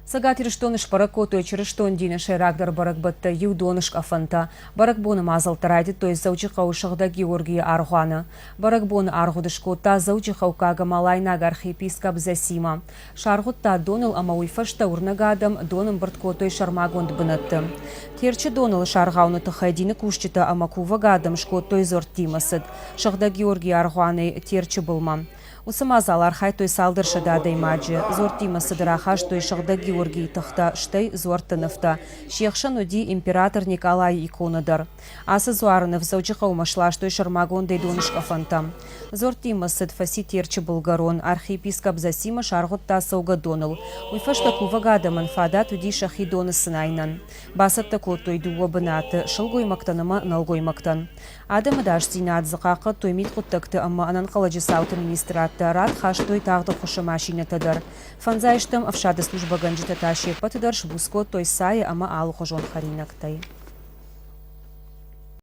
Сагат ирштоныш паракото черештон дина шайрагдар баракбатта юдоныш афанта. Баракбоны мазал тарайды, то есть заучихау шахда Георгия Архуана. Баракбоны архудышкота заучихау кага малайнаг архиепископ Засима. Шаргутта доныл амауифашта урнагадам доным барткото шармагонд бынатты. Терчи доныл шаргауны тахайдины кушчита амакува гадам шкото изортимасыд. Шахда Георгия Архуаны терчи былма. Усамазал архай той салдырша дада имаджи. Зортима сыдырахаш той шахда Георгий тахта штай зортыныфта. Шехшан уди император Николай иконадар. Асы зуарынов заучиха умашлаш той шармагон дейдонышка фантам. Зортима сыд фаси терчи булгарон. Архиепископ Засима шаргутта саугадоныл. Уйфашта кувагада манфада туди шахидоны сынайнан. Басатта той дуа бынаты. Шылгой мактаныма налгой мактан. Адамы даш зинат зақақы тоймит құттықты амма анан қаладжи сауты министратты. Рад хаш той тағды құшы машинатыдар. Фанзайштым авшады служба ганджита таши патыдар шбуско той сайы ама алу хожон харинактай.